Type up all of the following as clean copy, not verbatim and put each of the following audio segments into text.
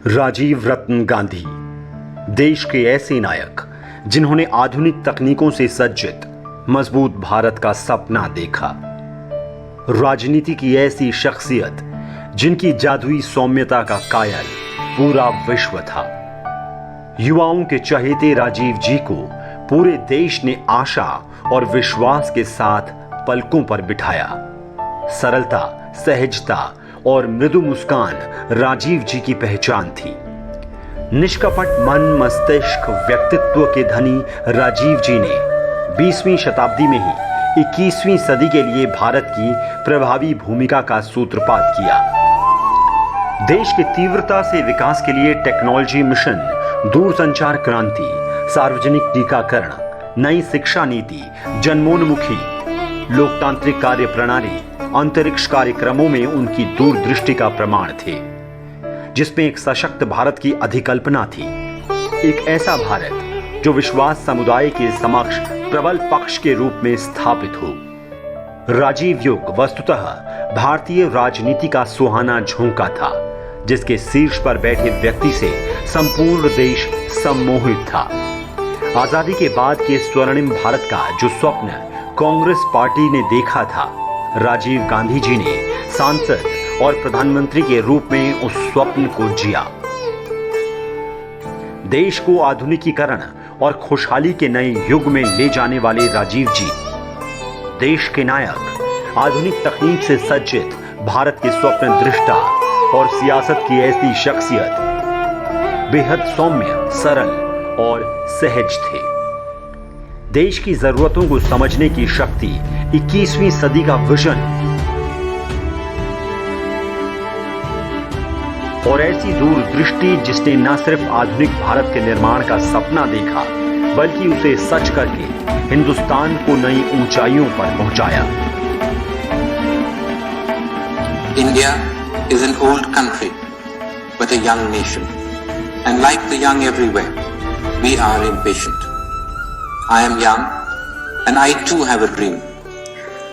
राजीव रत्न गांधी देश के ऐसे नायक जिन्होंने आधुनिक तकनीकों से सज्जित मजबूत भारत का सपना देखा। राजनीति की ऐसी शख्सियत जिनकी जादुई सौम्यता का कायल पूरा विश्व था। युवाओं के चहेते राजीव जी को पूरे देश ने आशा और विश्वास के साथ पलकों पर बिठाया। सरलता, सहजता और मृदु मुस्कान राजीव जी की पहचान थी। निष्कपट मन, मस्तिष्क, व्यक्तित्व के धनी राजीव जी ने 20वीं शताब्दी में ही 21वीं सदी के लिए भारत की प्रभावी भूमिका का सूत्रपात किया। देश की तीव्रता से विकास के लिए टेक्नोलॉजी मिशन, दूरसंचार क्रांति, सार्वजनिक टीकाकरण, नई शिक्षा नीति, जनमोन्मुखी लोकतांत्रिक कार्य प्रणाली, अंतरिक्ष कार्यक्रमों में उनकी दूरदृष्टि का प्रमाण थे, जिसमें एक सशक्त भारत की अधिकल्पना थी। एक ऐसा भारत जो विश्वास समुदाय के समक्ष प्रबल पक्ष के रूप में स्थापित हो। राजीव युग वस्तुतः भारतीय राजनीति का सुहाना झोंका था, जिसके शीर्ष पर बैठे व्यक्ति से संपूर्ण देश सम्मोहित था। आजादी के बाद के स्वर्णिम भारत का जो स्वप्न कांग्रेस पार्टी ने देखा था, राजीव गांधी जी ने सांसद और प्रधानमंत्री के रूप में उस स्वप्न को जिया। देश को आधुनिकीकरण और खुशहाली के नए युग में ले जाने वाले राजीव जी, देश के नायक, आधुनिक तकनीक से सज्जित भारत के स्वप्न दृष्टा और सियासत की ऐसी शख्सियत, बेहद सौम्य, सरल और सहज थे। देश की जरूरतों को समझने की शक्ति, 21वीं सदी का विजन और ऐसी दूरदृष्टि जिसने न सिर्फ आधुनिक भारत के निर्माण का सपना देखा, बल्कि उसे सच करके हिंदुस्तान को नई ऊंचाइयों पर पहुंचाया। India is an old country, but a young nation. And like the young everywhere, we are impatient. I am young, and I too have a dream.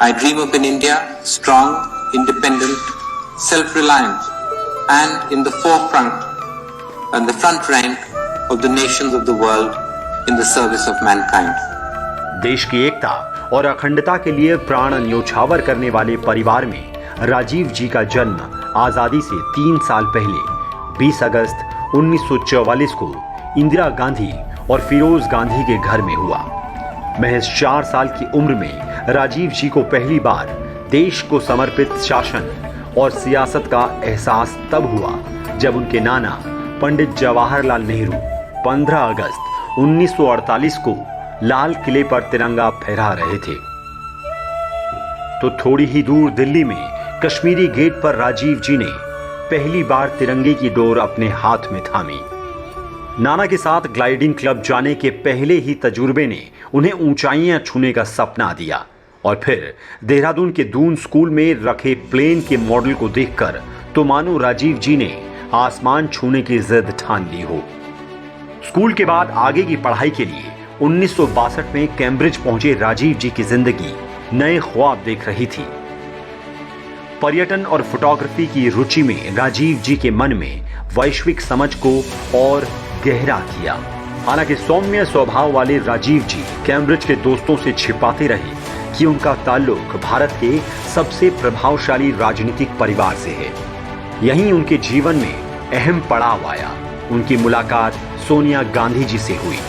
I dream of an India strong, independent, self-reliant, and in the forefront and the front rank of the nations of the world in the service of mankind. देश की एकता और अखंडता के लिए प्राण न्योछावर करने वाले परिवार में राजीव जी का जन्म आजादी से 3 साल पहले 20 अगस्त 1944 को इंदिरा गांधी और फिरोज गांधी के घर में हुआ। महज 4 साल की उम्र में राजीव जी को पहली बार देश को समर्पित शासन और सियासत का एहसास तब हुआ जब उनके नाना पंडित जवाहरलाल नेहरू 15 अगस्त 1948 को लाल किले पर तिरंगा फहरा रहे थे। तो थोड़ी ही दूर दिल्ली में कश्मीरी गेट पर राजीव जी ने पहली बार तिरंगे की डोर अपने हाथ में थामी। नाना के साथ ग्लाइडिंग क्लब जाने के पहले ही तजुर्बे ने उन्हें ऊंचाइयां छूने का सपना दिया और फिर देहरादून के दून स्कूल में रखे प्लेन के मॉडल को देखकर तो मानो राजीव जी ने आसमान छूने की जिद ठान ली हो। स्कूल के बाद आगे की पढ़ाई के लिए 1962 में कैम्ब्रिज पहुंचे राजीव जी की जिंदगी नए ख्वाब देख रही थी। पर्यटन और फोटोग्राफी की रुचि में राजीव जी के मन में वैश्विक समझ को और गहरा किया। हालांकि सौम्य स्वभाव वाले राजीव जी कैम्ब्रिज के दोस्तों से छिपाते रहे कि उनका ताल्लुक भारत के सबसे प्रभावशाली राजनीतिक परिवार से है। यहीं उनके जीवन में अहम पड़ाव आया। उनकी मुलाकात सोनिया गांधी जी से हुई।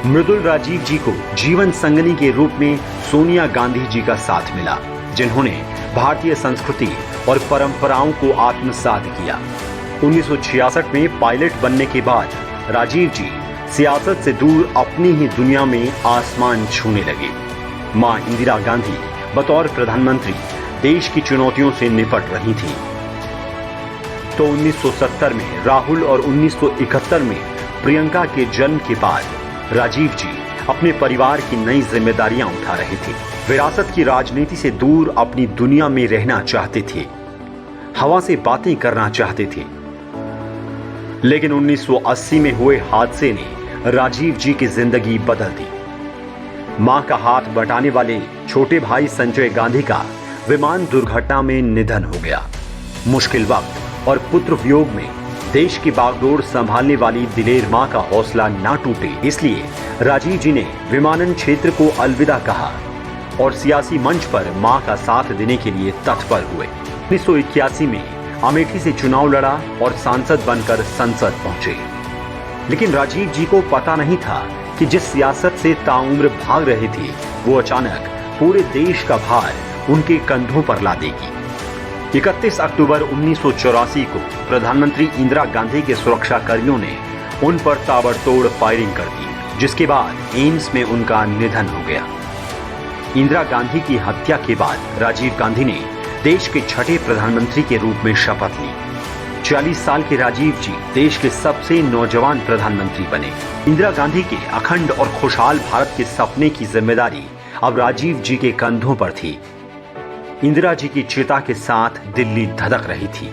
मृदुल राजीव जी को जीवन संगनी के रूप में सोनिया गांधी जी का साथ मिला, जिन्होंने भारतीय संस्कृति और परंपराओं को आत्मसात किया। 1966 में पायलट बनने के बाद राजीव जी सियासत से दूर अपनी ही दुनिया में आसमान छूने लगे। मां इंदिरा गांधी बतौर प्रधानमंत्री देश की चुनौतियों से निपट रही थी। तो 1970 में राहुल और 1971 में प्रियंका के जन्म के बाद राजीव जी अपने परिवार की नई जिम्मेदारियां उठा रहे थे। विरासत की राजनीति से दूर अपनी दुनिया में रहना चाहते थे, हवा से बातें करना चाहते थे। लेकिन 1980 में हुए हादसे ने राजीव जी की जिंदगी बदल दी। मां का हाथ बटाने वाले छोटे भाई संजय गांधी का विमान दुर्घटना में निधन हो गया। मुश्किल वक्त और पुत्र वियोग में देश की बागडोर संभालने वाली दिलेर मां का हौसला ना टूटे, इसलिए राजीव जी ने विमानन क्षेत्र को अलविदा कहा और सियासी मंच पर मां का साथ देने के लिए तत्पर हुए। 1981 में अमेठी से चुनाव लड़ा और सांसद बनकर संसद पहुंचे। लेकिन राजीव जी को पता नहीं था कि जिस सियासत से ताउम्र भाग रहे थे, वो अचानक पूरे देश का भार उनके कंधों पर ला देगी। 31 अक्टूबर 1984 को प्रधानमंत्री इंदिरा गांधी के सुरक्षा कर्मियों ने उन पर ताबड़तोड़ फायरिंग कर दी, जिसके बाद एम्स में उनका निधन हो गया। इंदिरा गांधी की हत्या के बाद राजीव गांधी ने देश के छठे प्रधानमंत्री के रूप में शपथ ली। 40 साल के राजीव जी देश के सबसे नौजवान प्रधानमंत्री बने। इंदिरा गांधी के अखंड और खुशहाल भारत के सपने की जिम्मेदारी अब राजीव जी के कंधों पर थी। इंदिरा जी की चिता के साथ दिल्ली धधक रही थी,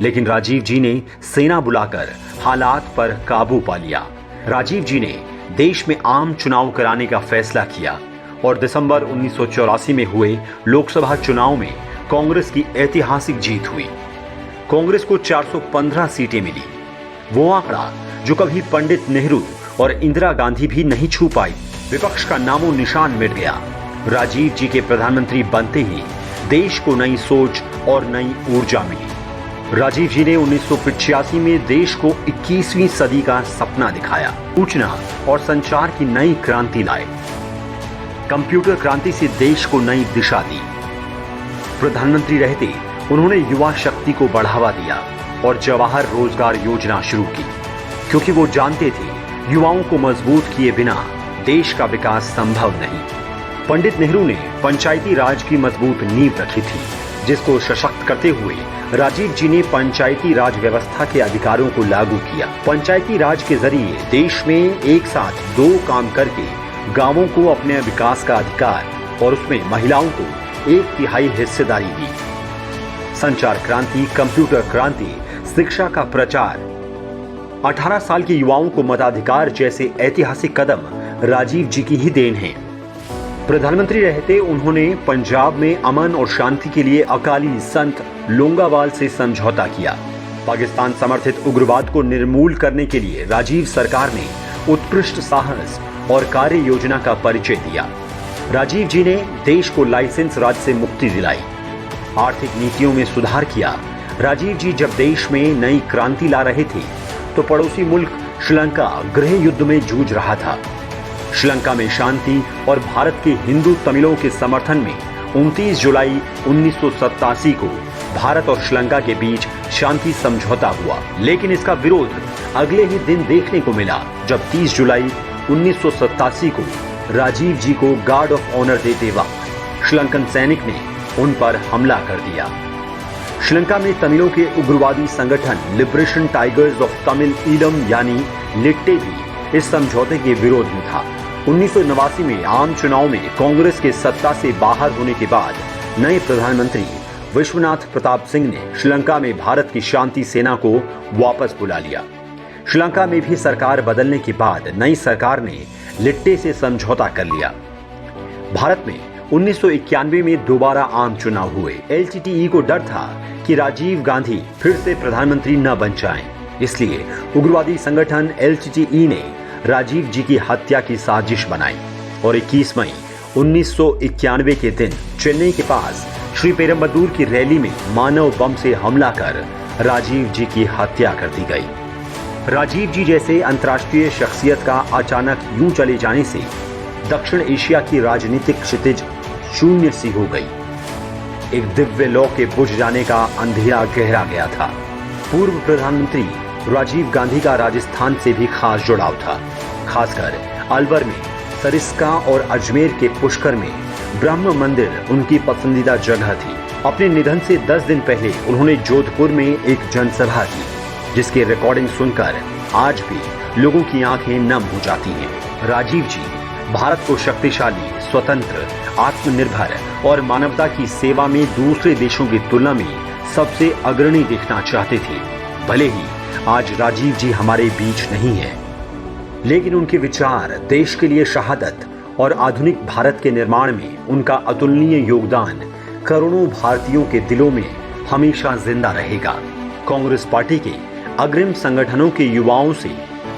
लेकिन राजीव जी ने सेना बुलाकर हालात पर काबू पा लिया। राजीव जी ने देश में आम चुनाव कराने का फैसला किया और दिसंबर 1984 में हुए लोकसभा चुनाव में कांग्रेस की ऐतिहासिक जीत हुई। कांग्रेस को 415 सीटें मिली, वो आंकड़ा जो कभी पंडित नेहरू और इंदिरा गांधी भी नहीं छू पाई। विपक्ष का नामो निशान मिट गया। राजीव जी के प्रधानमंत्री बनते ही देश को नई सोच और नई ऊर्जा मिली। राजीव जी ने 1985 में देश को 21वीं सदी का सपना दिखाया। सूचना और संचार की नई क्रांति लाए। कंप्यूटर क्रांति से देश को नई दिशा दी। प्रधानमंत्री रहते उन्होंने युवा शक्ति को बढ़ावा दिया और जवाहर रोजगार योजना शुरू की, क्योंकि वो जानते थे युवाओं को मजबूत किए बिना देश का विकास संभव नहीं। पंडित नेहरू ने पंचायती राज की मजबूत नींव रखी थी, जिसको सशक्त करते हुए राजीव जी ने पंचायती राज व्यवस्था के अधिकारों को लागू किया। पंचायती राज के जरिए देश में एक साथ दो काम करके गांवों को अपने विकास का अधिकार और उसमें महिलाओं को 1/3 हिस्सेदारी दी। संचार क्रांति, कंप्यूटर क्रांति, शिक्षा का प्रचार, 18 साल के युवाओं को मताधिकार जैसे ऐतिहासिक कदम राजीव जी की ही देन है। प्रधानमंत्री रहते उन्होंने पंजाब में अमन और शांति के लिए अकाली संत लोंगावाल से समझौता किया। पाकिस्तान समर्थित उग्रवाद को निर्मूल करने के लिए राजीव सरकार ने उत्कृष्ट साहस और कार्य योजना का परिचय दिया। राजीव जी ने देश को लाइसेंस राज से मुक्ति दिलाई, आर्थिक नीतियों में सुधार किया। राजीव जी जब देश में नई क्रांति ला रहे थे तो पड़ोसी मुल्क श्रीलंका गृह युद्ध में जूझ रहा था। श्रीलंका में शांति और भारत के हिंदू तमिलों के समर्थन में 29 जुलाई 1987 को भारत और श्रीलंका के बीच शांति समझौता हुआ। लेकिन इसका विरोध अगले ही दिन देखने को मिला, जब 30 जुलाई 1987 को राजीव जी को गार्ड ऑफ ऑनर देते वक्त श्रीलंकन सैनिक ने उन पर हमला कर दिया। श्रीलंका में तमिलों के उग्रवादी संगठन liberation tigers of Tamil Eelam यानी लिट्टे भी इस समझौते के विरोध में था। 1989 में आम चुनाव में कांग्रेस के सत्ता से बाहर होने के बाद नए प्रधानमंत्री विश्वनाथ प्रताप सिंह ने श्रीलंका में भारत की शांति सेना को वापस बुला लिया। श्रीलंका में भी सरकार बदलने के बाद नई सरकार ने लिट्टे से समझौता कर लिया। भारत में 1991 में दोबारा आम चुनाव हुए। एलटीटीई को डर था कि राजीव गांधी फिर से प्रधानमंत्री न बन जाएं, इसलिए उग्रवादी संगठन एलटीटीई ने राजीव जी की हत्या की साजिश बनाई और 21 मई 1991 के दिन चेन्नई के पास श्री पेरम्बदूर की रैली में मानव बम से हमला कर राजीव जी की हत्या कर दी गई। राजीव जी जैसे अंतर्राष्ट्रीय शख्सियत का अचानक यूं चले जाने से दक्षिण एशिया की राजनीतिक क्षितिज शून्य सी हो गई। एक दिव्य लौ के बुझ जाने का अंधेरा गहरा गया था। पूर्व प्रधानमंत्री राजीव गांधी का राजस्थान से भी खास जुड़ाव था। खासकर अलवर में सरिस्का और अजमेर के पुष्कर में ब्रह्म मंदिर उनकी पसंदीदा जगह थी। अपने निधन से 10 दिन पहले उन्होंने जोधपुर में एक जनसभा की, जिसकी रिकॉर्डिंग सुनकर आज भी लोगों की आंखें नम हो जाती हैं। राजीव जी भारत को शक्तिशाली, स्वतंत्र, आत्मनिर्भर और मानवता की सेवा में दूसरे देशों की तुलना में सबसे अग्रणी देखना चाहते थे। भले ही आज राजीव जी हमारे बीच नहीं है, लेकिन उनके विचार, देश के लिए शहादत और आधुनिक भारत के निर्माण में उनका अतुलनीय योगदान करोड़ों भारतीयों के दिलों में हमेशा जिंदा रहेगा। कांग्रेस पार्टी के अग्रिम संगठनों के युवाओं से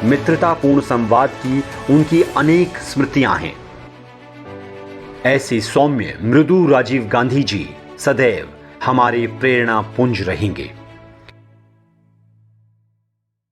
मित्रतापूर्ण संवाद की उनकी अनेक स्मृतियां हैं। ऐसे सौम्य मृदु राजीव गांधी जी सदैव हमारे प्रेरणा पुंज रहेंगे।